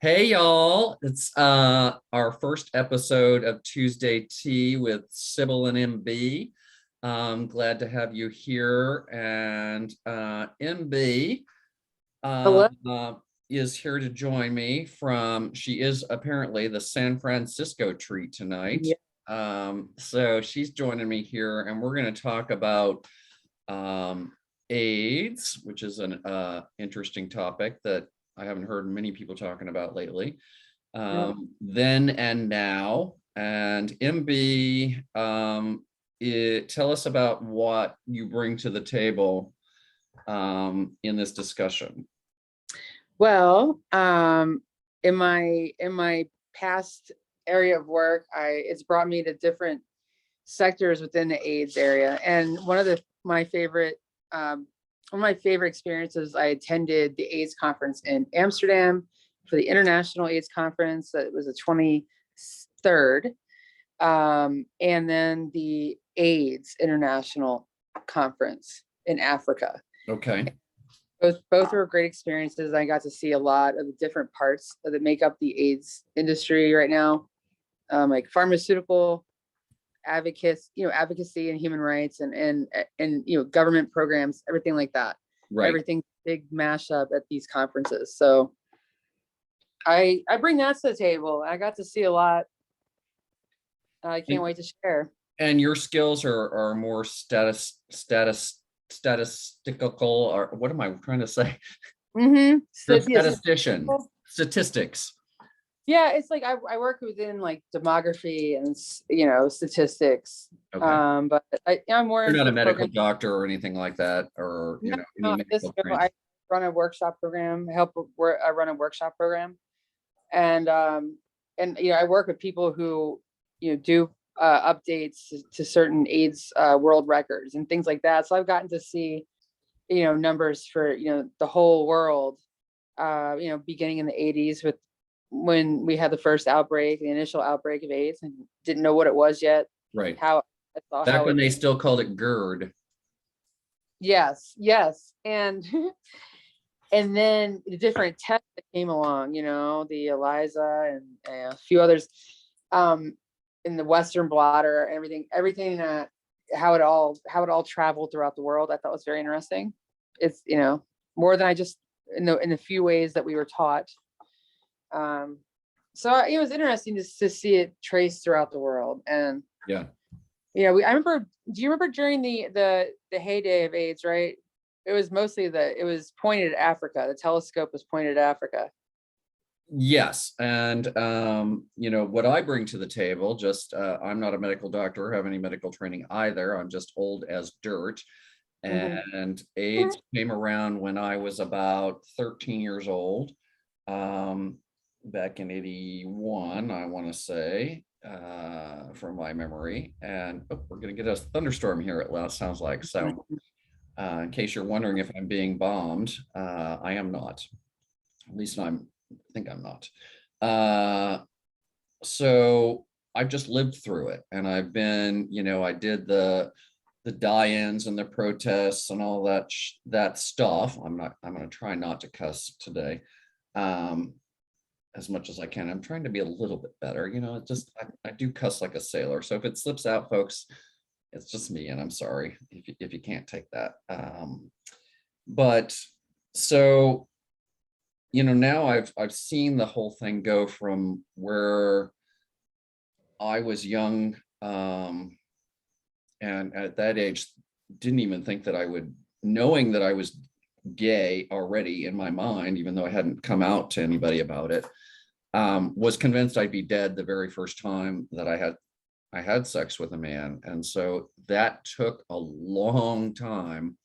Hey y'all, it's our first episode of Tuesday Tea with Sybill and M.B. Glad to have you here. And M.B. uh, Hello. uh, is here to join me she is apparently the San Francisco treat tonight. Yeah. So she's joining me here, and we're going to talk about um, AIDS, which is an interesting topic that I haven't heard many people talking about lately. No. Then and now, and MB, tell us about what you bring to the table in this discussion. Well, in my past area of work, it's brought me to different sectors within the AIDS area. And one of my favorite experiences, I attended the AIDS conference in Amsterdam for the International AIDS Conference. That was the 23rd. And then the AIDS International Conference in Africa. Okay. Both were great experiences. I got to see a lot of the different parts that make up the AIDS industry right now, like pharmaceutical advocacy and human rights and government programs, everything like that. Right. Everything big mashup at these conferences. So I bring that to the table. I got to see a lot. I can't wait to share. And your skills are more statistical, or what am I trying to say? So, Statistician, statistics. yeah, it's like I work within like demography and statistics. Okay. But I'm more You're into not a the medical program. doctor or anything like that, or No, any medical training. I run a workshop program. I run a workshop program, and I work with people who do updates to certain AIDS world records and things like that. So I've gotten to see numbers for the whole world. Beginning in the 80s with when we had the initial outbreak of AIDS, and didn't know what it was yet. Right. How I saw Back how when it. they still called it GERD. Yes, and and then the different tests that came along, the ELISA and a few others, in the Western blotter, everything that how it all traveled throughout the world. I thought was very interesting. It's more than I just in the few ways that we were taught. So it was interesting to see it traced throughout the world. And Yeah. I remember. Do you remember during the heyday of AIDS? Right, it was pointed at Africa. The telescope was pointed at Africa. Yes. And what I bring to the table, just I'm not a medical doctor or have any medical training either. I'm just old as dirt. And AIDS came around when I was about 13 years old, back in 81, I want to say, from my memory. And we're going to get a thunderstorm here, it last sounds like. So in case you're wondering if I'm being bombed, I am not. At least I think I'm not. So I've just lived through it, and I've been, I did the die-ins and the protests and all that stuff. I'm going to try not to cuss today, as much as I can. I'm trying to be a little bit better. I do cuss like a sailor. So if it slips out, folks, it's just me, and I'm sorry if you can't take that. But so, now I've seen the whole thing go from where I was young, and at that age didn't even think that knowing that I was gay already in my mind, even though I hadn't come out to anybody about it, was convinced I'd be dead the very first time that I had sex with a man. And so that took a long time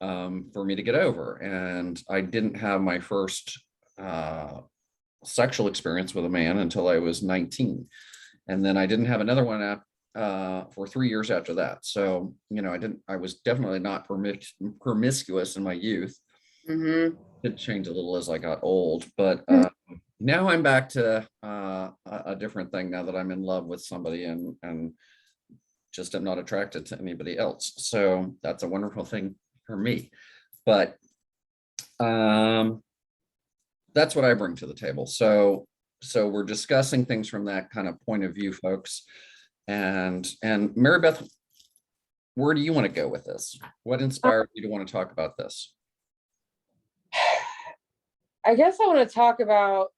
for me to get over. And I didn't have my first sexual experience with a man until I was 19. And then I didn't have another one for 3 years after that. So, I was definitely not promiscuous in my youth. It changed a little as I got old, but now I'm back to a different thing now that I'm in love with somebody and just am not attracted to anybody else. So that's a wonderful thing for me. But the that's what I bring to the table. So we're discussing things from that kind of point of view, folks. And Mary Beth, where do you want to go with this? What inspired you to want to talk about this? I guess I want to talk about,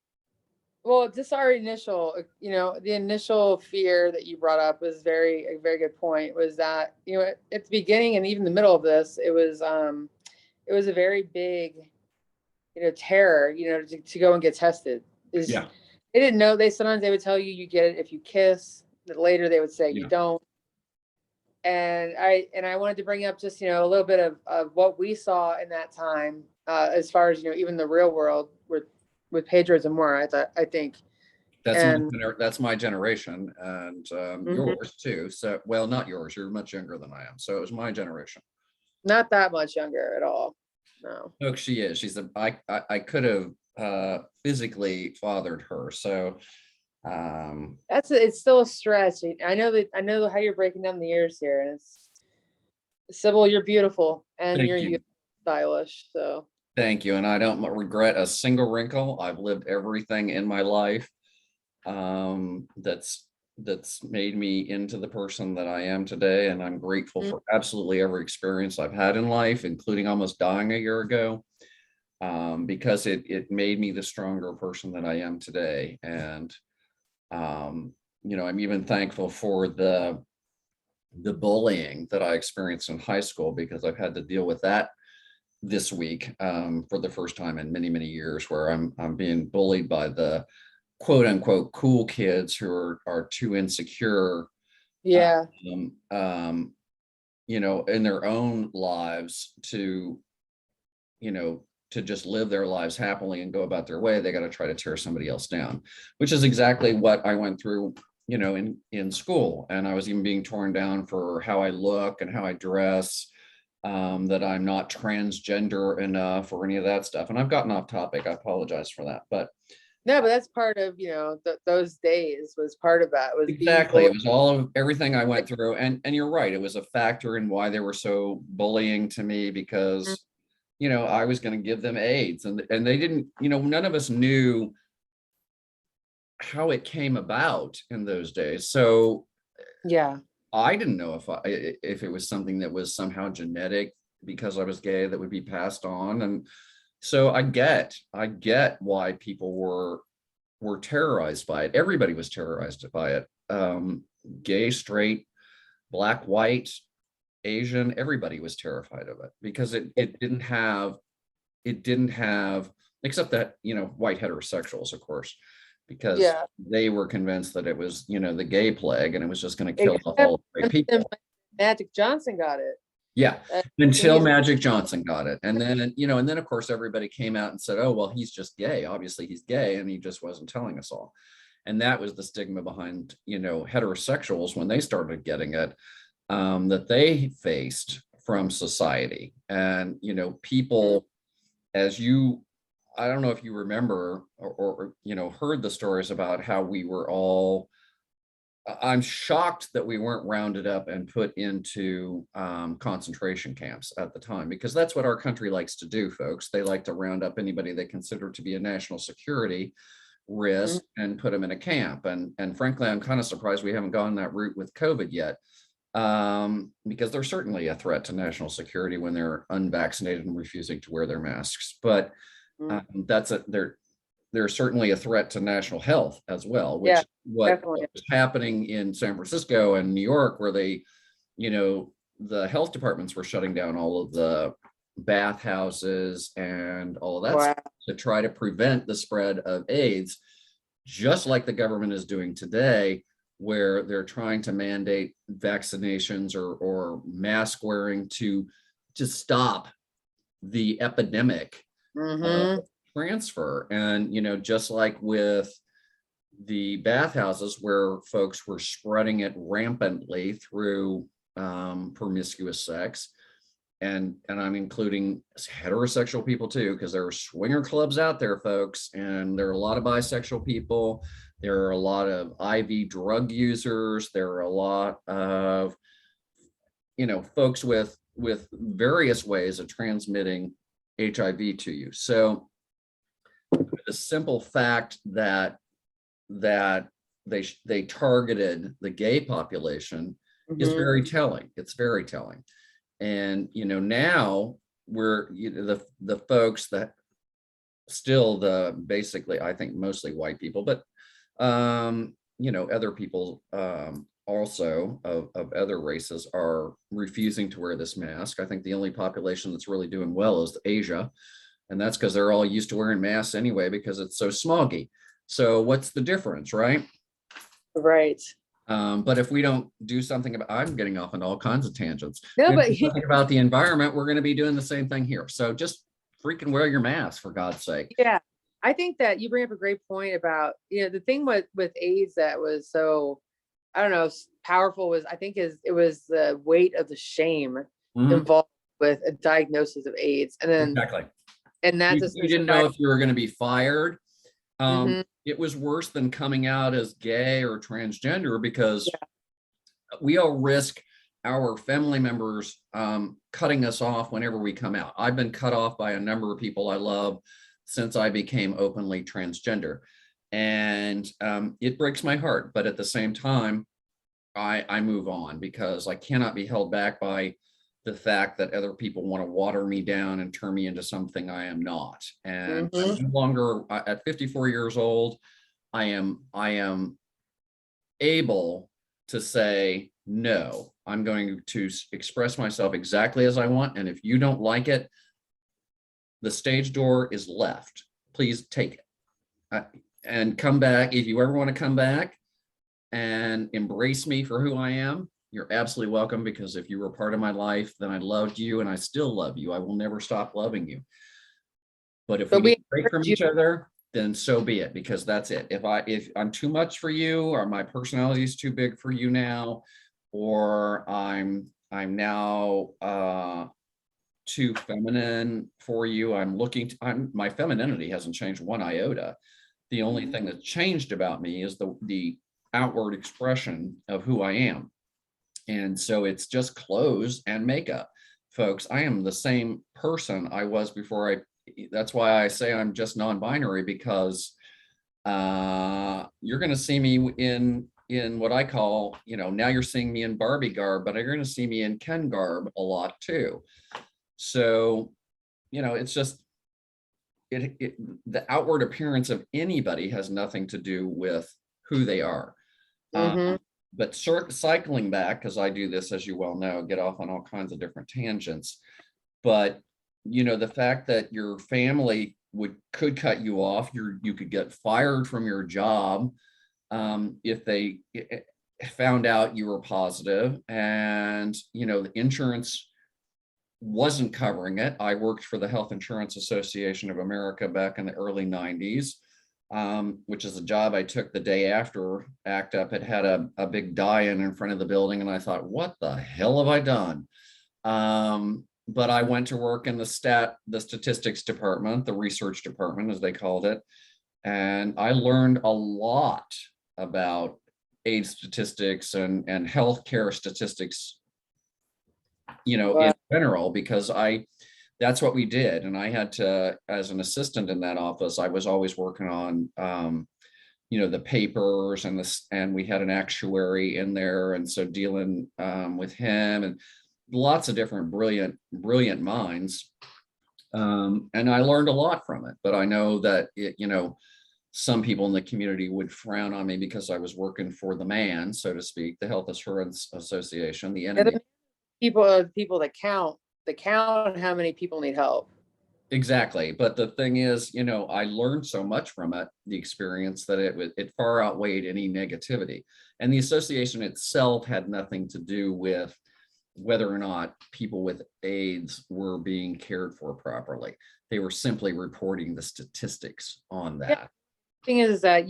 well, just our initial, the initial fear that you brought up was a very good point, was that, at the beginning and even the middle of this, it was a very big, terror, to go and get tested. Yeah. They didn't know, sometimes they would tell you get it if you kiss, but later they would say you Yeah. don't. And I wanted to bring up just, a little bit of what we saw in that time, as far as, even the real world with Pedro Zamora, I think. And That's my generation, and yours too. So, well, not yours. You're much younger than I am. So it was my generation. not that much younger at all. No. Oh, she is. I could have physically fathered her. So It's still a stretch. I know how you're breaking down the years here, and it's Sybill, you're beautiful and thank you're you. stylish. So Thank you. And I don't regret a single wrinkle. I've lived everything in my life that's made me into the person that I am today. And I'm grateful for absolutely every experience I've had in life, including almost dying a year ago, because it made me the stronger person that I am today. And I'm even thankful for the bullying that I experienced in high school, because I've had to deal with that this week for the first time in many, many years, where I'm being bullied by the quote unquote cool kids who are too insecure, yeah. In their own lives to just live their lives happily and go about their way. They got to try to tear somebody else down, which is exactly what I went through, in school. And I was even being torn down for how I look and how I dress, that I'm not transgender enough or any of that stuff. And I've gotten off topic. I apologize for that. But No, but that's part of, those days was part of that, was exactly, it was all of everything I went through. And you're right, it was a factor in why they were so bullying to me, because I was going to give them AIDS, and they didn't, none of us knew how it came about in those days. So yeah. I didn't know if it was something that was somehow genetic because I was gay that would be passed on. And so I get why people were terrorized by it. Everybody was terrorized by it. Gay, straight, black, white, Asian, everybody was terrified of it, because it didn't have, except that, white heterosexuals, of course, because Yeah. they were convinced that it was, the gay plague, and it was just going to kill off Except all the great people. Magic Johnson got it. Yeah, until Magic Johnson got it. And then, and then of course everybody came out and said, oh, well, he's just gay. Obviously he's gay, and he just wasn't telling us all. And that was the stigma behind, heterosexuals when they started getting it, that they faced from society. And, people, as you, I don't know if you remember or heard the stories about how we were all, I'm shocked that we weren't rounded up and put into concentration camps at the time, because that's what our country likes to do, folks. They like to round up anybody they consider to be a national security risk and put them in a camp. And frankly, I'm kind of surprised we haven't gone that route with COVID yet, because they're certainly a threat to national security when they're unvaccinated and refusing to wear their masks. But they're certainly a threat to national health as well, which what was happening in San Francisco and New York, where they, the health departments were shutting down all of the bathhouses and all of that stuff to try to prevent the spread of AIDS, just like the government is doing today, where they're trying to mandate vaccinations or mask wearing to stop the epidemic transfer. And just like with the bathhouses, where folks were spreading it rampantly through promiscuous sex, and I'm including heterosexual people too, because there are swinger clubs out there, folks, and there are a lot of bisexual people, there are a lot of IV drug users, there are a lot of folks with various ways of transmitting HIV to you. So the simple fact that they targeted the gay population is Mhm. very telling. It's very telling. And now the folks that still basically, I think mostly white people, but other people also of other races are refusing to wear this mask. I think the only population that's really doing well is Asia, and that's because they're all used to wearing masks anyway because it's so smoggy. So what's the difference, right? Right. But if we don't do something about, I'm getting off on all kinds of tangents. No, We don't but do something about the environment, we're going to be doing the same thing here. So just freaking wear your mask, for God's sake. yeah, I think that you bring up a great point about, the thing with AIDS that was so, I don't know, powerful was, I think, it was the weight of the shame Mhm. involved with a diagnosis of AIDS. Exactly. And that just You didn't know if you were going to be fired. hmm It was worse than coming out as gay or transgender because yeah. we all risk our family members cutting us off whenever we come out. I've been cut off by a number of people I love since I became openly transgender. And it breaks my heart. But at the same time, I move on because I cannot be held back by the fact that other people want to water me down and turn me into something I am not. And I'm hmm no longer at 54 years old. I am able to say, no, I'm going to express myself exactly as I want. And if you don't like it, the stage door is left. Please take it and come back. If you ever want to come back and embrace me for who I am, you're absolutely welcome, because if you were part of my life, then I loved you and I still love you. I will never stop loving you. But if we But need we to break from encourage you. each other, then so be it, because that's it. If I'm too much for you, or my personality is too big for you now, or I'm now too feminine for you, my femininity hasn't changed one iota. The only thing that's changed about me is the outward expression of who I am. And so it's just clothes and makeup. Folks, I am the same person I was before that's why I say I'm just non-binary, because you're going to see me in what I call, now you're seeing me in Barbie garb, but you're going to see me in Ken garb a lot too. So, it's just the outward appearance of anybody has nothing to do with who they are. hmm But cycling back, because I do this, as you well know, get off on all kinds of different tangents. But the fact that your family could cut you off, you could get fired from your job if they found out you were positive, and the insurance wasn't covering it. I worked for the Health Insurance Association of America back in the early 90s, which is a job I took the day after ACT UP had a big die-in in front of the building. And I thought, what the hell have I done? But I went to work in the statistics department, the research department, as they called it. And I learned a lot about AIDS statistics and healthcare statistics, in Wow. general, because that's what we did. And I had to, as an assistant in that office, I was always working on, the papers and we had an actuary in there. And so dealing with him and lots of different brilliant minds. And I learned a lot from it, but I know that some people in the community would frown on me because I was working for the man, so to speak, the Health Insurance Association, the And enemy. the people are the people that count how many people need help. Exactly. But the thing is, I learned so much from it, the experience, that it far outweighed any negativity. And the association itself had nothing to do with whether or not people with AIDS were being cared for properly. They were simply reporting the statistics on Yeah. that. Thing is that,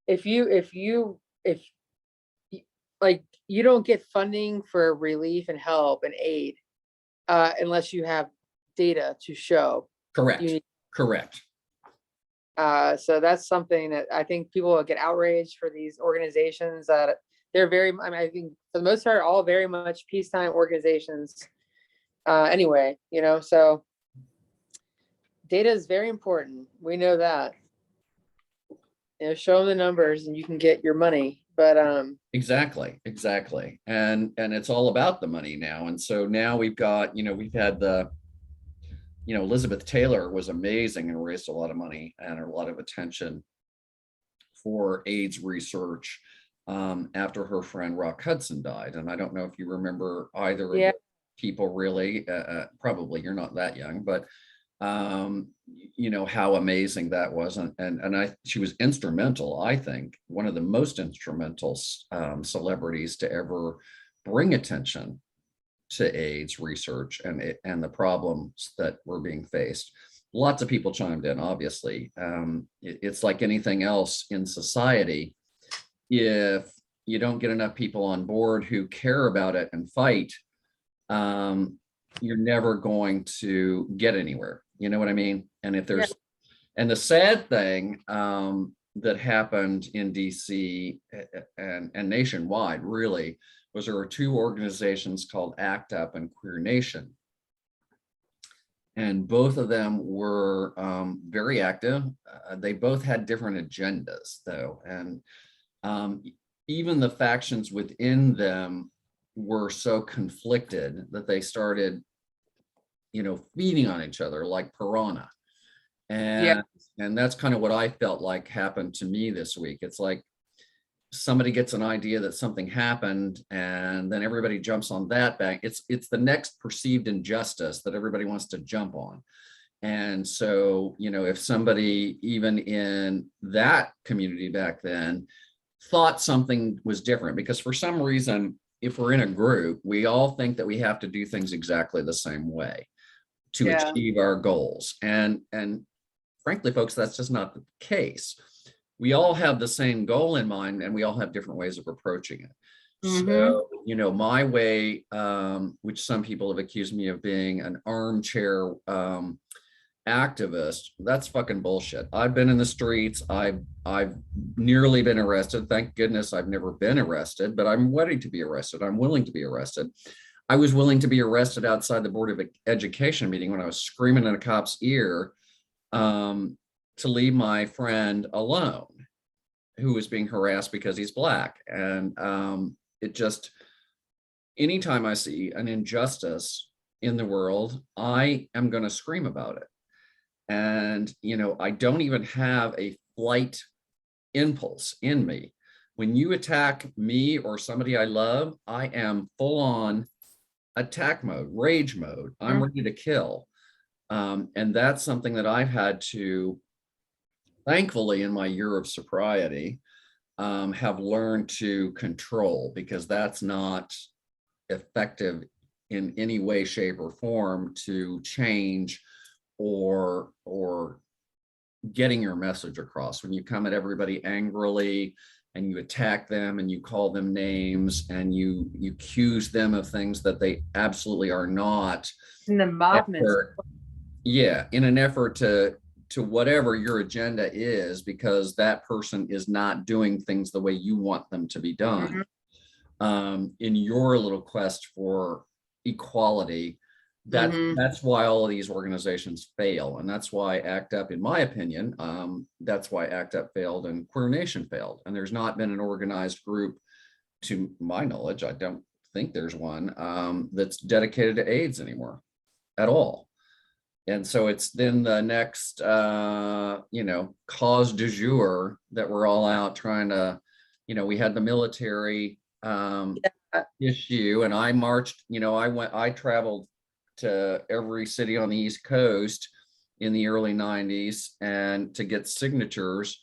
if like, you don't get funding for relief and help and aid unless you have data to show you Correct. need. Correct. So that's something that I think people will get outraged for, these organizations that they're I think for the most part, all very much peacetime organizations. Anyway, so data is very important. We know that. show them the numbers and you can get your money. But Exactly. And it's all about the money now. And so now we've got, we've had Elizabeth Taylor was amazing and raised a lot of money and a lot of attention for AIDS research after her friend Rock Hudson died. And I don't know if you remember either of yeah, the people really, probably you're not that young, but how amazing that was. And she was instrumental, I think, one of the most instrumental celebrities to ever bring attention to AIDS research and the problems that were being faced. Lots of people chimed in, obviously. It's like anything else in society. If you don't get enough people on board who care about it and fight, you're never going to get anywhere. You know what I mean? And if yeah, there's, and the sad thing that happened in DC and nationwide really was there were two organizations called ACT UP and Queer Nation. And both of them were very active. They both had different agendas though. And even the factions within them were so conflicted that they started, feeding on each other like piranha. yeah, And that's kind of what I felt like happened to me this week. It's like somebody gets an idea that something happened and then everybody jumps on that bank. It's the next perceived injustice that everybody wants to jump on. And so, if somebody even in that community back then thought something was different, because for some reason, if we're in a group, we all think that we have to do things exactly the same way to yeah. achieve our goals. And frankly, folks, that's just not the case. We all have the same goal in mind and we all have different ways of approaching it. So, my way, which some people have accused me of being an armchair activist, that's fucking bullshit. I've been in the streets. I've nearly been arrested. Thank goodness I've never been arrested, but I'm ready to be arrested. I'm willing to be arrested. I was willing to be arrested outside the Board of Education meeting when I was screaming in a cop's ear to leave my friend alone who was being harassed because he's Black. And it just, anytime I see an injustice in the world, I am going to scream about it. And, I don't even have a flight impulse in me. When you attack me or somebody I love, I am full on attack mode, rage mode. I'm ready to kill. And that's something that I've had to, thankfully, in my year of sobriety, have learned to control, because that's not effective in any way, shape, or form to change or getting your message across. When you come at everybody angrily and you attack them and you call them names and you accuse them of things that they absolutely are not. In the movement. Yeah, in an effort to whatever your agenda is, because that person is not doing things the way you want them to be done. In your little quest for equality, that's why all of these organizations fail. And that's why ACT UP, in my opinion, that's why ACT UP failed and Queer Nation failed. And there's not been an organized group, to my knowledge, I don't think there's one, that's dedicated to AIDS anymore at all. And so it's then the next, cause du jour that we're all out trying to, we had the military issue, and I marched, I traveled to every city on the East Coast in the early 90s and to get signatures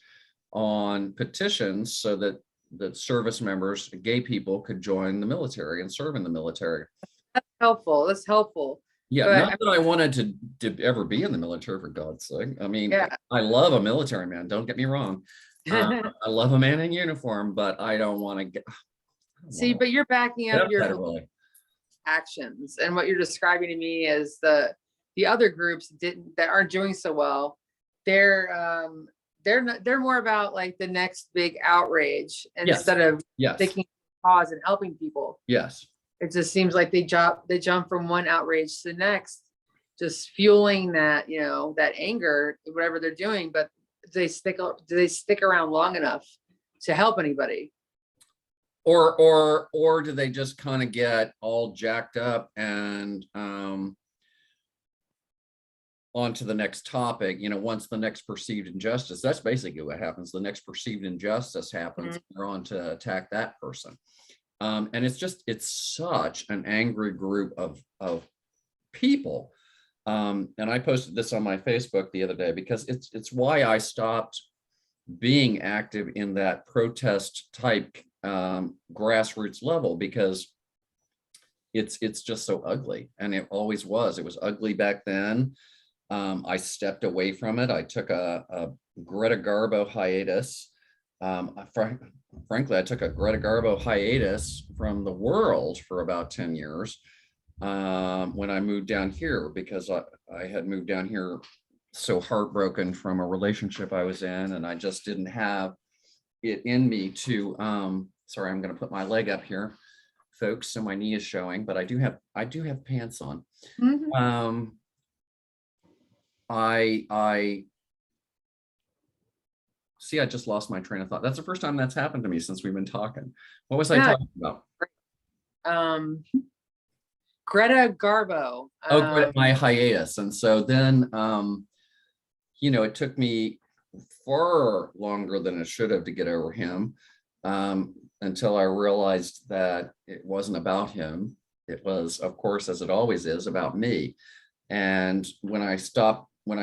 on petitions so that service members, gay people, could join the military and serve in the military. That's helpful. Yeah, but, not that I wanted to ever be in the military, for God's sake. I mean, yeah. I love a military man, don't get me wrong. I love a man in uniform, but I don't want to get. See, but you're backing up your federally. actions, and what you're describing to me is the other groups that aren't doing so well. They're more about like the next big outrage instead of thinking cause and helping people. Yes. It just seems like they jump from one outrage to the next, just fueling that, that anger, whatever they're doing. But do they stick around long enough to help anybody? Or do they just kind of get all jacked up and on to the next topic? Once the next perceived injustice, that's basically what happens. The next perceived injustice happens, they're on to attack that person. And it's such an angry group of people. And I posted this on my Facebook the other day because it's why I stopped being active in that protest type grassroots level, because it's just so ugly, and it always was. It was ugly back then. I stepped away from it. I took a Greta Garbo hiatus. Frankly, I took a Greta Garbo hiatus from the world for about 10 years when I moved down here, because I had moved down here so heartbroken from a relationship I was in, and I just didn't have it in me to sorry, I'm going to put my leg up here, folks, so my knee is showing, but I do have pants on. I see, I just lost my train of thought. That's the first time that's happened to me since we've been talking. What was I talking about? Greta Garbo. My hiatus. And so then it took me far longer than it should have to get over him, until I realized that it wasn't about him. It was, of course, as it always is, about me. And when I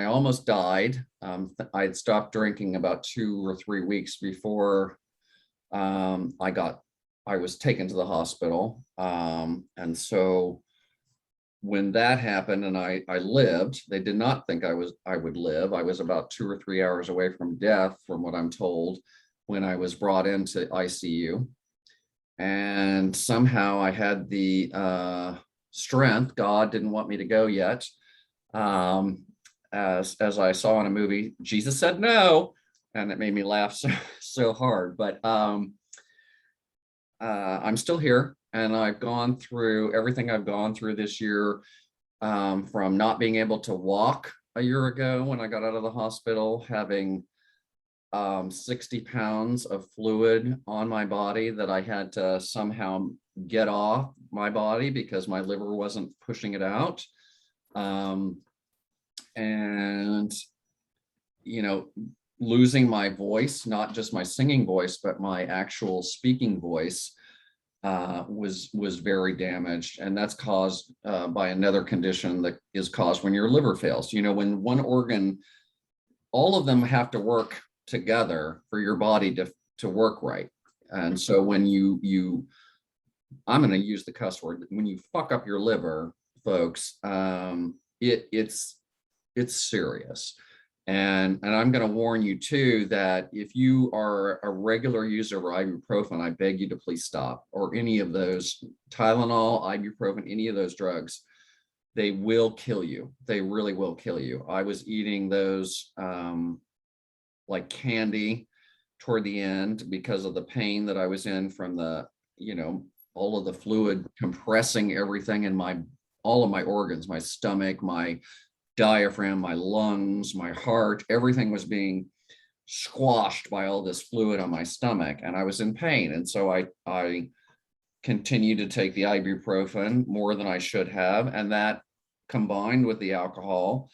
almost died, I had stopped drinking about 2 or 3 weeks before I was taken to the hospital. And so when that happened and I lived, they did not think I would live. I was about 2 or 3 hours away from death, from what I'm told, when I was brought into ICU. And somehow I had the strength. God didn't want me to go yet. As I saw in a movie, Jesus said no, and it made me laugh so hard. But I'm still here, and I've gone through everything I've gone through this year, from not being able to walk a year ago when I got out of the hospital, having 60 pounds of fluid on my body that I had to somehow get off my body because my liver wasn't pushing it out. And, losing my voice, not just my singing voice, but my actual speaking voice, was very damaged. And that's caused by another condition that is caused when your liver fails. When one organ, all of them have to work together for your body to work right. And so when I'm going to use the cuss word, when you fuck up your liver, folks, it's serious. And I'm going to warn you too, that if you are a regular user of ibuprofen, I beg you to please stop, or any of those, Tylenol, ibuprofen, any of those drugs. They will kill you. They really will kill you. I was eating those like candy toward the end because of the pain that I was in from the, all of the fluid compressing everything in all of my organs, my stomach, my diaphragm, my lungs, my heart, everything was being squashed by all this fluid on my stomach, and I was in pain. And so I continued to take the ibuprofen more than I should have, and that combined with the alcohol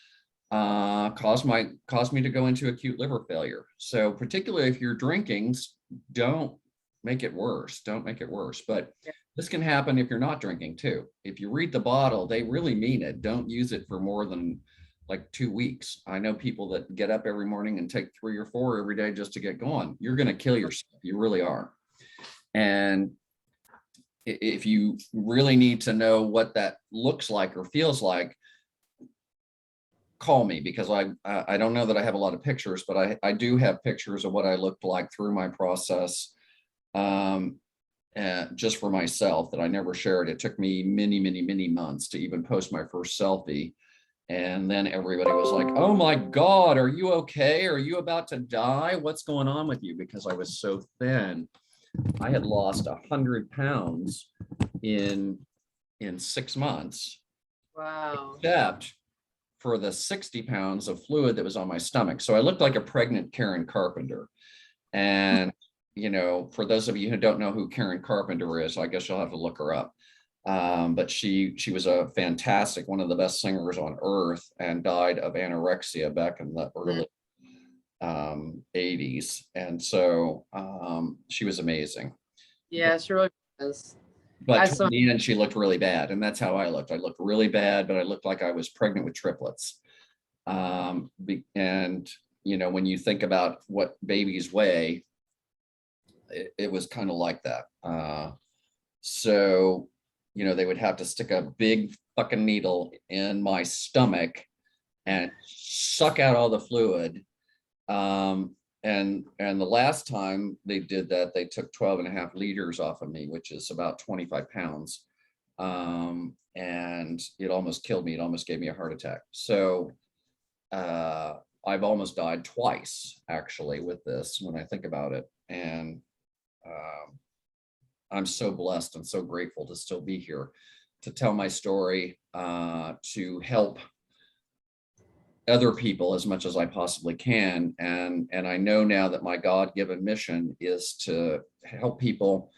caused me to go into acute liver failure. So particularly if you're drinking, don't make it worse. Don't make it worse. But this can happen if you're not drinking too. If you read the bottle, they really mean it. Don't use it for more than like 2 weeks. I know people that get up every morning and take 3 or 4 every day just to get going. You're going to kill yourself. You really are. And if you really need to know what that looks like or feels like, call me, because I don't know that I have a lot of pictures, but I do have pictures of what I looked like through my process, just for myself, that I never shared. It took me many months to even post my first selfie. And then everybody was like, oh my God, are you okay? Are you about to die? What's going on with you? Because I was so thin. I had lost 100 pounds in 6 months. Wow. Except for the 60 pounds of fluid that was on my stomach. So I looked like a pregnant Karen Carpenter. And, you know, for those of you who don't know who Karen Carpenter is, I guess you'll have to look her up. But she was a fantastic, one of the best singers on earth, and died of anorexia back in the early 80s. And so she was amazing. Yeah, she really was. But toward the end, she looked really bad. And that's how I looked. I looked really bad, but I looked like I was pregnant with triplets. And, you know, when you think about what babies weigh, it was kind of like that. So, you know, they would have to stick a big fucking needle in my stomach and suck out all the fluid. And the last time they did that, they took 12.5 liters off of me, which is about 25 pounds. And it almost killed me. It almost gave me a heart attack. So I've almost died twice, actually, with this when I think about it. And I'm so blessed and so grateful to still be here, to tell my story, to help other people as much as I possibly can. And I know now that my God-given mission is to help people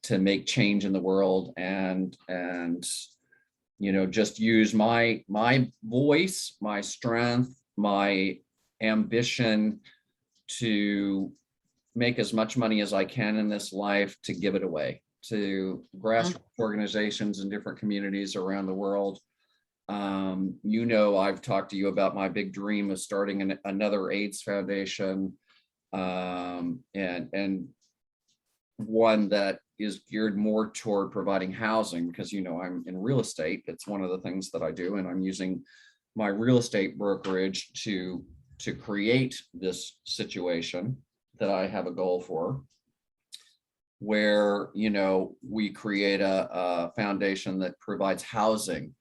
to make change in the world, and you know, just use my voice, my strength, my ambition to make as much money as I can in this life, to give it away to grassroots organizations in different communities around the world. You know, I've talked to you about my big dream of starting another AIDS foundation, and one that is geared more toward providing housing, because, you know, I'm in real estate. It's one of the things that I do, and I'm using my real estate brokerage to create this situation that I have a goal for, where, you know, we create a foundation that provides housing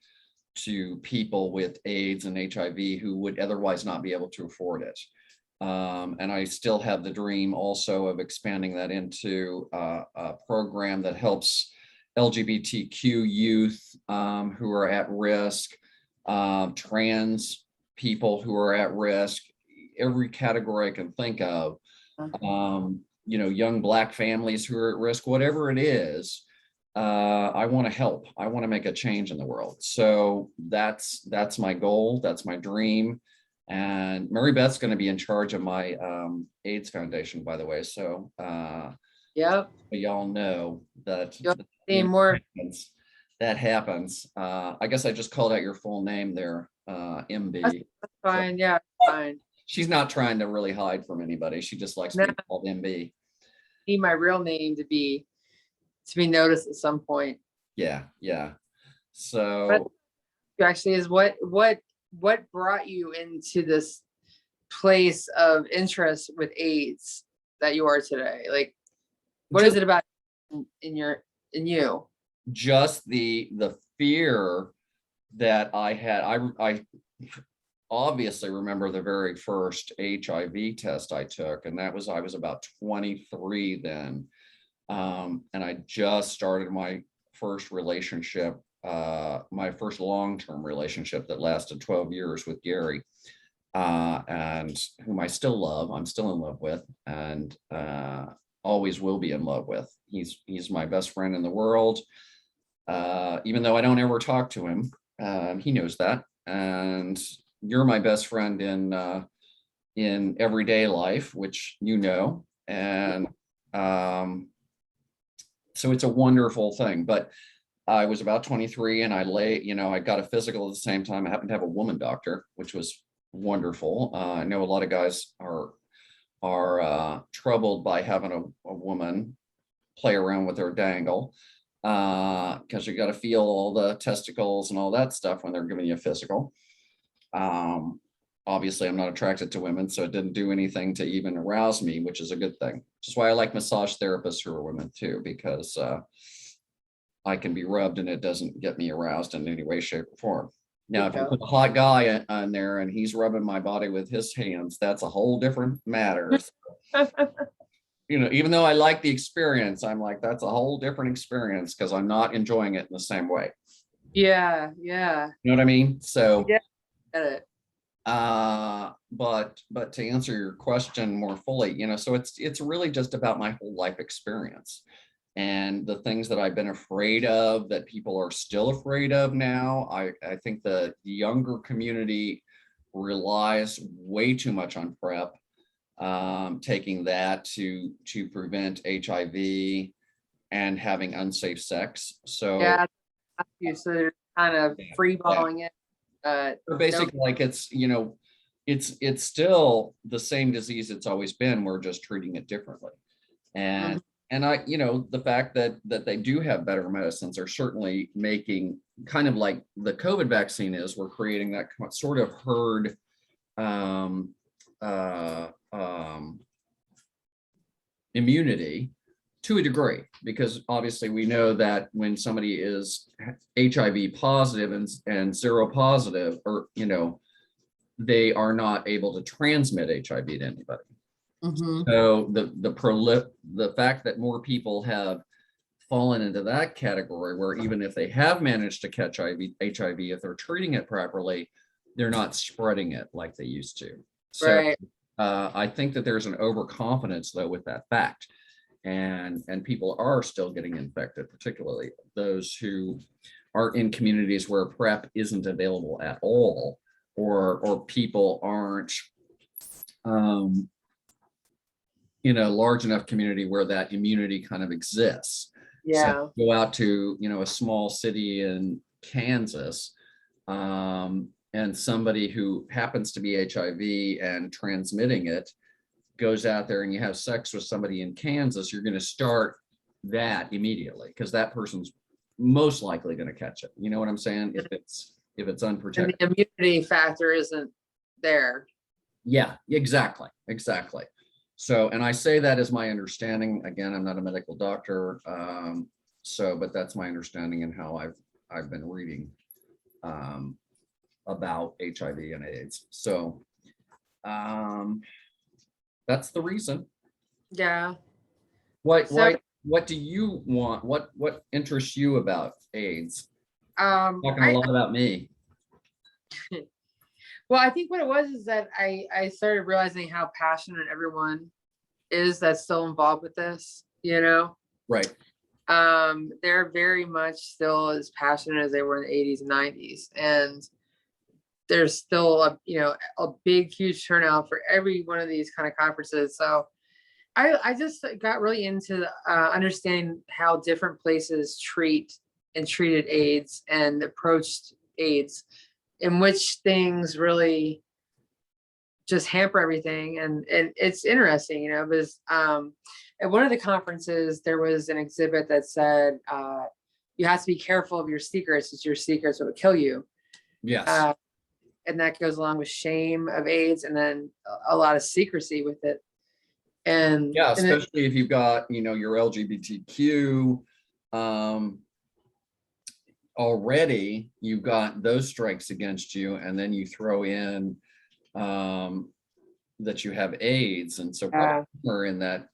to people with AIDS and HIV who would otherwise not be able to afford it. And I still have the dream also of expanding that into a program that helps LGBTQ youth who are at risk, trans people who are at risk, every category I can think of, you know, young Black families who are at risk, whatever it is. I want to help. I want to make a change in the world. So that's my goal. That's my dream. And Mary Beth's going to be in charge of my AIDS Foundation, by the way. So y'all know that that happens. I guess I just called out your full name there, MB. That's fine. So, yeah, fine. She's not trying to really hide from anybody. She just likes to be called MB. Need my real name to be noticed at some point. Yeah. So actually, is what brought you into this place of interest with AIDS that you are today? Like, what is it about in you? Just the fear that I had. I obviously remember the very first HIV test I took, and I was about 23 then. And I just started my first relationship, my first long-term relationship that lasted 12 years with Gary, and whom I still love. I'm still in love with, and always will be in love with. He's my best friend in the world, even though I don't ever talk to him. He knows that. And you're my best friend in everyday life, which you know, and so it's a wonderful thing. But I was about 23 and I got a physical at the same time. I happened to have a woman doctor, which was wonderful. I know a lot of guys are troubled by having a woman play around with their dangle, because you got to feel all the testicles and all that stuff when they're giving you a physical. Obviously, I'm not attracted to women, so it didn't do anything to even arouse me, which is a good thing. Which is why I like massage therapists who are women too, because I can be rubbed and it doesn't get me aroused in any way, shape, or form. Now, if you put a hot guy on there and he's rubbing my body with his hands, that's a whole different matter. You know, even though I like the experience, I'm like, that's a whole different experience, because I'm not enjoying it in the same way. Yeah. You know what I mean? So yeah. Get it. But to answer your question more fully, so it's really just about my whole life experience and the things that I've been afraid of that people are still afraid of now. I think the younger community relies way too much on PrEP, taking that to prevent HIV and having unsafe sex. So Yeah, so they're kind of yeah, yeah. freeballing it. So No, basically, like it's still the same disease it's always been. We're just treating it differently. And mhm. the fact that they do have better medicines are certainly making, kind of like the COVID vaccine is, we're creating that sort of herd um, uh, immunity to a degree, because obviously we know that when somebody is HIV positive and seropositive, or they are not able to transmit HIV to anybody. Mhm. So the fact that more people have fallen into that category, where even if they have managed to catch HIV, if they're treating it properly, they're not spreading it like they used to. So Right. I think that there's an overconfidence though with that fact, and people are still getting infected, particularly those who are in communities where PrEP isn't available at all, or people aren't um, in a large enough community where that immunity kind of exists. So Yeah. go out to, a small city in Kansas, and somebody who happens to be HIV and transmitting it goes out there and you have sex with somebody in Kansas, you're going to start that immediately because that person's most likely going to catch it. You know what I'm saying? If it's And the unprotected. immunity factor isn't there. Yeah, exactly. So, and I say that as my understanding. Again, I'm not a medical doctor, but that's my understanding and how I've been reading um, about HIV and AIDS. So, um, that's the reason. Yeah. What So what do you want? What interests you about AIDS? Talking a I lot about me. well, I think what it was is that I started realizing how passionate everyone is that's still involved with this, you know. Right. They're very much still as passionate as they were in the 80s and 90s. And there's still a big, huge turnout for every one of these kind of conferences. So I just got really into understanding how different places treat and treated AIDS and approached AIDS, in which things really just hamper everything. And it's interesting, because at one of the conferences there was an exhibit that said you have to be careful of your secrets. It's your secrets that would kill you. Yes. Uh, and that goes along with shame of AIDS, and then a lot of secrecy with it. Yeah, And it, especially if you've got, your LGBTQ, um, already, you've got those strikes against you, and then you throw in um, that you have AIDS, and so probably uh, somewhere in that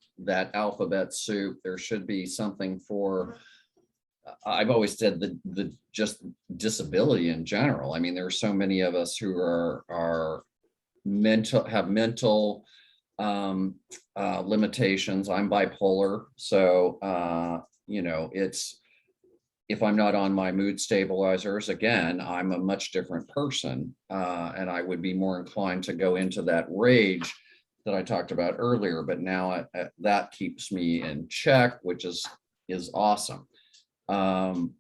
alphabet soup, there should be something for. I've always said the just disability in general. I mean, there are so many of us who are have mental limitations. I'm bipolar, so it's, if I'm not on my mood stabilizers, again, I'm a much different person, and I would be more inclined to go into that rage that I talked about earlier. But now that keeps me in check, which is awesome. Um,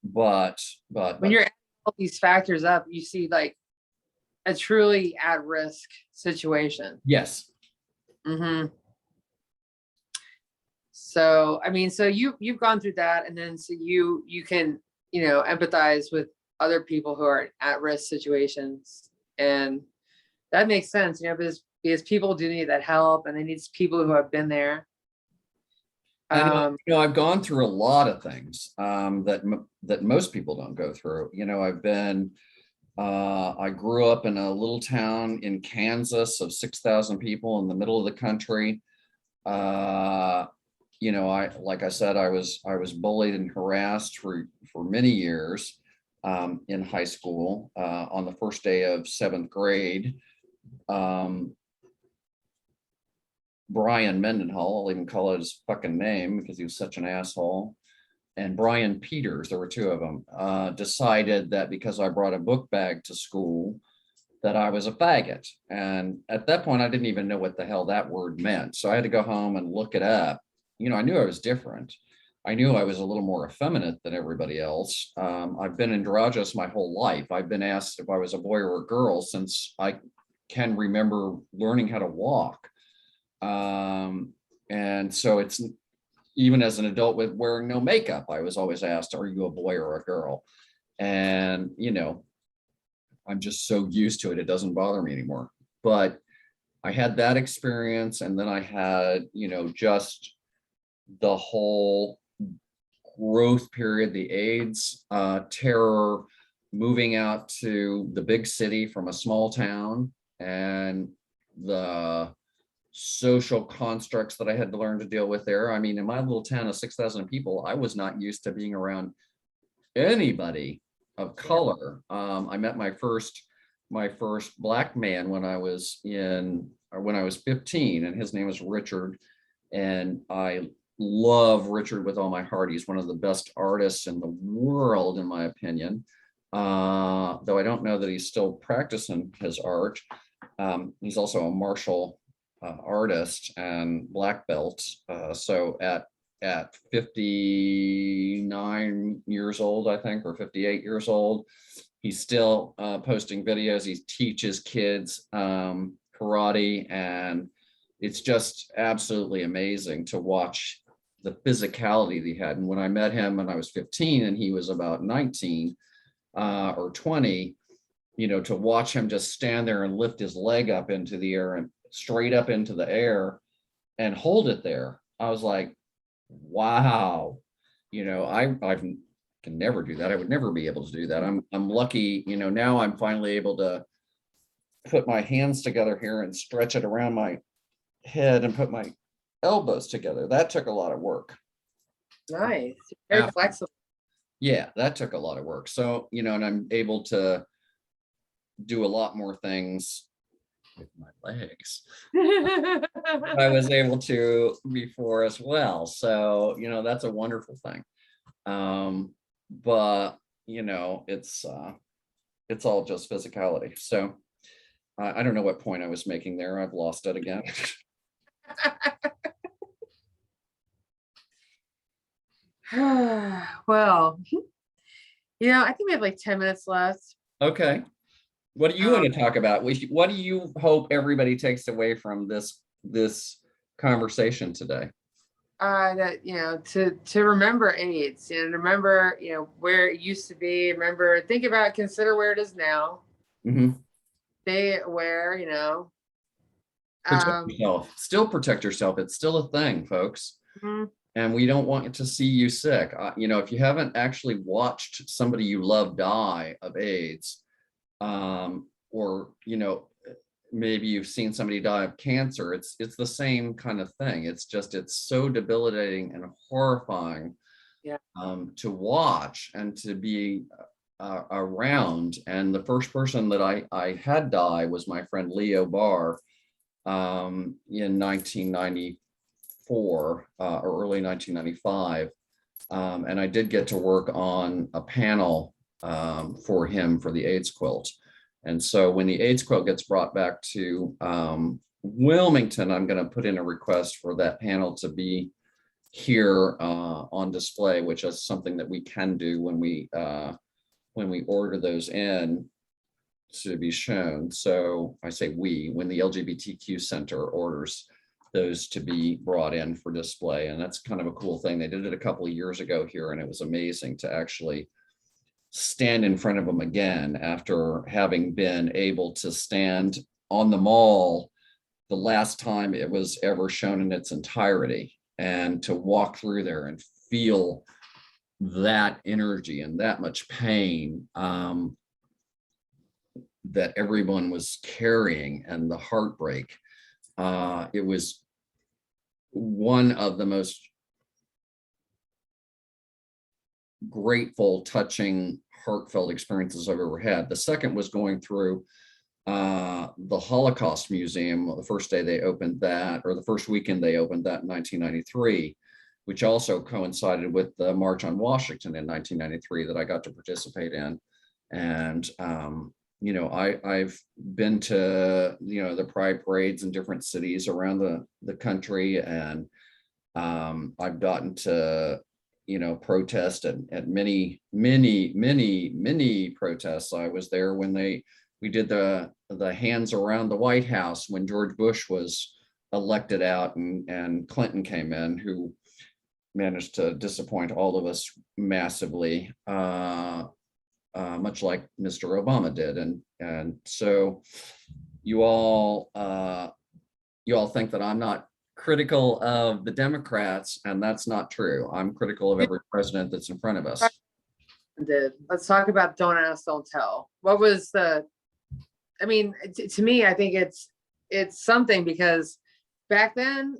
but when you're adding all these factors up, you see like a truly at risk situation. yes, Hmm. So I mean, so you've gone through that, and then so you can empathize with other people who are in at risk situations, and that makes sense, because people do need that help, and they need people who have been there. and Um, I've gone through a lot of things that most people don't go through. I grew up in a little town in Kansas of 6,000 people in the middle of the country. Uh, like I said, I was bullied and harassed for many years. in high school. On the first day of 7th grade, Brian Mendenhall, I'll even call it his fucking name because he was such an asshole, and Brian Peters, there were two of them, decided that because I brought a book bag to school, that I was a faggot. And at that point, I didn't even know what the hell that word meant. So I had to go home and look it up. You know, I knew I was different. I knew I was a little more effeminate than everybody else. I've been androgynous my whole life. I've been asked if I was a boy or a girl since I can remember learning how to walk. And so it's, even as an adult with wearing no makeup, I was always asked, are you a boy or a girl? And, you know, I'm just so used to it, it doesn't bother me anymore. But I had that experience, and then I had, you know, just the whole growth period, the AIDS terror, moving out to the big city from a small town, and the social constructs that I had to learn to deal with there. I mean, in my little town of 6,000 people, I was not used to being around anybody of color. I met my first black man when I was 15, and his name was Richard. And I love Richard with all my heart. He's one of the best artists in the world, in my opinion. Though I don't know that he's still practicing his art. He's also a martial artist and black belt. So at 59 years old, I think, or 58 years old, he's still posting videos. He teaches kids karate, and it's just absolutely amazing to watch the physicality that he had. And when I met him when I was 15 and he was about 19 or 20, you know, to watch him just stand there and lift his leg up into the air and straight up into the air and hold it there, I was like, wow, you know, I can never do that. I would never be able to do that. I'm lucky, you know, now I'm finally able to put my hands together here and stretch it around my head and put my elbows together. That took a lot of work. Nice. Very flexible. Yeah, that took a lot of work. So, you know, and I'm able to do a lot more things with my legs I was able to before as well. So, you know, that's a wonderful thing. But, you know, it's all just physicality. So I don't know what point I was making there. I've lost it again. Well, you know, I think we have like 10 minutes left. Okay. What do you want to talk about? What do you hope everybody takes away from this conversation today? That, you know, to remember AIDS, you know, remember, you know, where it used to be. Remember, think about, consider where it is now. Mm-hmm. Stay aware, you know. Protect yourself. Still protect yourself. It's still a thing, folks. Mm-hmm. And we don't want to see you sick. You know, if you haven't actually watched somebody you love die of AIDS, or, you know, maybe you've seen somebody die of cancer, it's the same kind of thing. It's just, it's so debilitating and horrifying, Yeah. to watch and to be around. And the first person that I had die was my friend Leo Barr, in 1994 or early 1995. And I did get to work on a panel for him for the AIDS quilt. And so when the AIDS quilt gets brought back to Wilmington, I'm going to put in a request for that panel to be here on display, which is something that we can do when we order those in to be shown. So I say we, when the LGBTQ Center orders those to be brought in for display. And that's kind of a cool thing. They did it a couple of years ago here, and it was amazing to actually stand in front of them again after having been able to stand on the mall the last time it was ever shown in its entirety, and to walk through there and feel that energy and that much pain that everyone was carrying, and the heartbreak. It was one of the most grateful, touching, heartfelt experiences I've ever had. The second was going through the Holocaust Museum. The first day they opened that, or the first weekend they opened that in 1993, which also coincided with the March on Washington in 1993 that I got to participate in. And I've been to the pride parades in different cities around the country, and I've gotten to protest at many protests. I was there when we did the hands around the White House when George Bush was elected out, and Clinton came in, who managed to disappoint all of us massively, much like Mr. Obama did. And so you all think that I'm not critical of the Democrats, and that's not true. I'm critical of every president that's in front of us. Let's talk about don't ask, don't tell. What was I mean, to me, I think it's something, because back then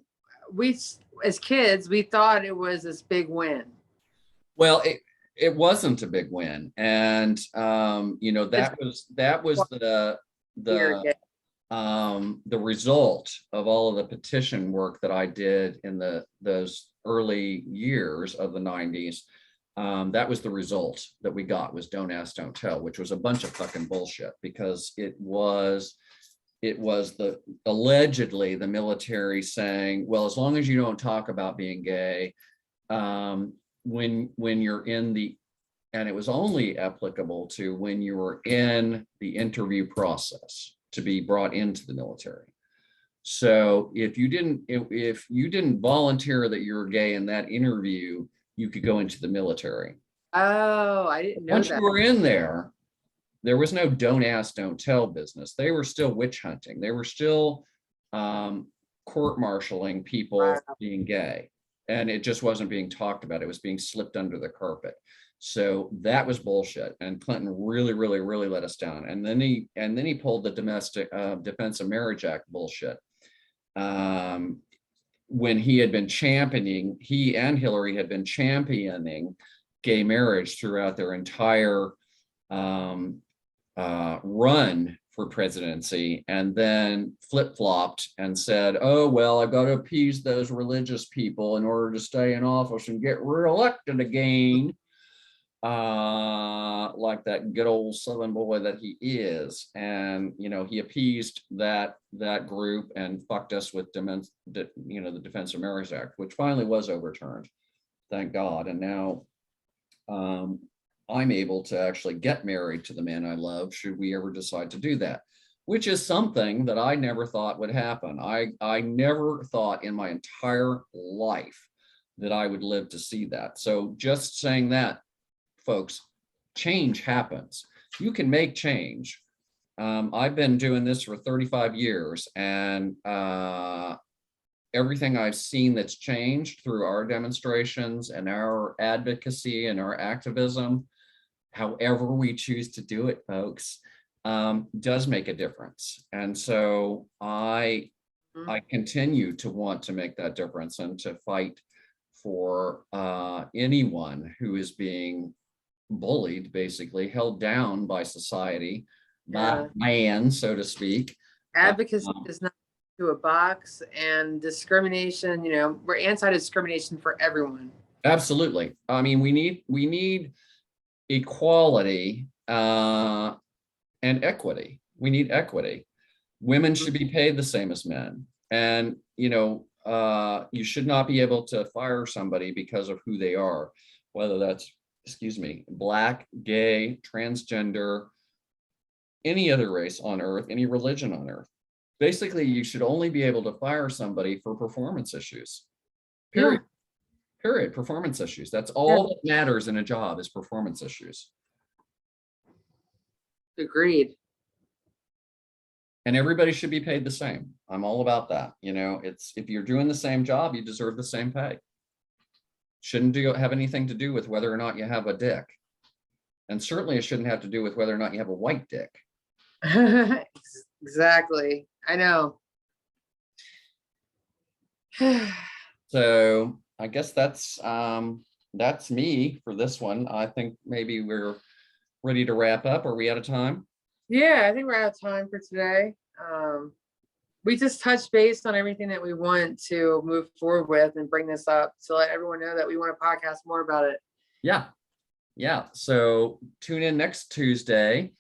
as kids, we thought it was this big win. Well, it wasn't a big win. And that was the result of all of the petition work that I did in those early years of the 90s. That was the result that we got, was don't ask, don't tell, which was a bunch of fucking bullshit, because it was allegedly the military saying, well, as long as you don't talk about being gay, when you're in and it was only applicable to when you were in the interview process to be brought into the military. So if you didn't volunteer that you're gay in that interview, you could go into the military. Oh, I didn't know that. Once you were in there was no don't ask, don't tell business. They were still witch hunting. They were still court-martialing people being gay. And it just wasn't being talked about. It was being slipped under the carpet. So that was bullshit. And Clinton really, really, really let us down. And then he pulled the Domestic Defense of Marriage Act bullshit. When he and Hillary had been championing gay marriage throughout their entire run for presidency, and then flip-flopped and said, oh, well, I've got to appease those religious people in order to stay in office and get reelected again, like that good old Southern boy that he is. And he appeased that group and fucked us with the Defense of Marriage Act, which finally was overturned, thank God. And now I'm able to actually get married to the man I love, should we ever decide to do that, which is something that I never thought would happen. I never thought in my entire life that I would live to see that. So just saying that, folks, change happens. You can make change. I've been doing this for 35 years, and everything I've seen that's changed through our demonstrations and our advocacy and our activism, however we choose to do it, folks, does make a difference. And so I continue to want to make that difference and to fight for anyone who is being bullied, basically held down by society, by man, so to speak. Advocacy is not to a box, and discrimination, we're anti-discrimination for everyone. Absolutely. I mean, we need equality and equity. We need equity. Women should be paid the same as men. And, you should not be able to fire somebody because of who they are, whether that's, Black, gay, transgender, any other race on earth, any religion on earth. Basically, you should only be able to fire somebody for performance issues. Period. Yeah. Period. Performance issues. That's all that matters in a job, is performance issues. Agreed. And everybody should be paid the same. I'm all about that. It's, if you're doing the same job, you deserve the same pay. Shouldn't have anything to do with whether or not you have a dick. And certainly it shouldn't have to do with whether or not you have a white dick. Exactly. I know. So I guess that's me for this one. I think maybe we're ready to wrap up? Are we out of time? Yeah, I think we're out of time for today. We just touched base on everything that we want to move forward with and bring this up to let everyone know that we want to podcast more about it. Yeah. Yeah. So tune in next Tuesday.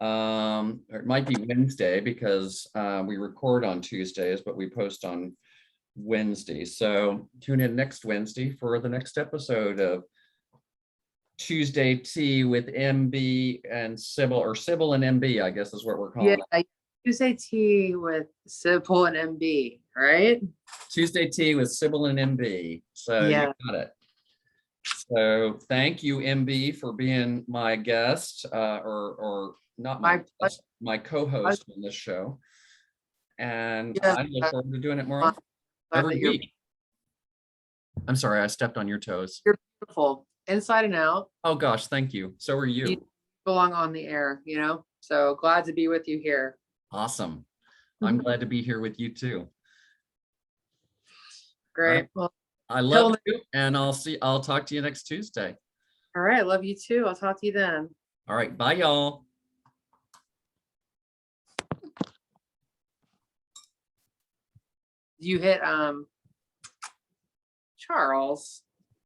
Or it might be Wednesday because we record on Tuesdays, but we post on Wednesday. So tune in next Wednesday for the next episode of Tuesday Tea with MB and Sybill, or Sybill and MB, I guess is what we're calling it. Yeah, you say tea with Sybill and M.B, right? Tuesday Tea with Sybill and MB. So you Yeah. got it. So thank you, MB, for being my guest, or not my My guest, my co-host on this show. And Yeah, I look forward to doing it more glad often, that every week. I'm sorry, I stepped on your toes. you're beautiful inside and out. Oh gosh, thank you. So are You you. belong on the air, you know? So glad to be with you here. Awesome. I'm glad to be here with you too. Great. Well, I love you, and I'll talk to you next Tuesday. all right. Love you too. I'll talk to you then. All right, bye y'all. You hit Charles.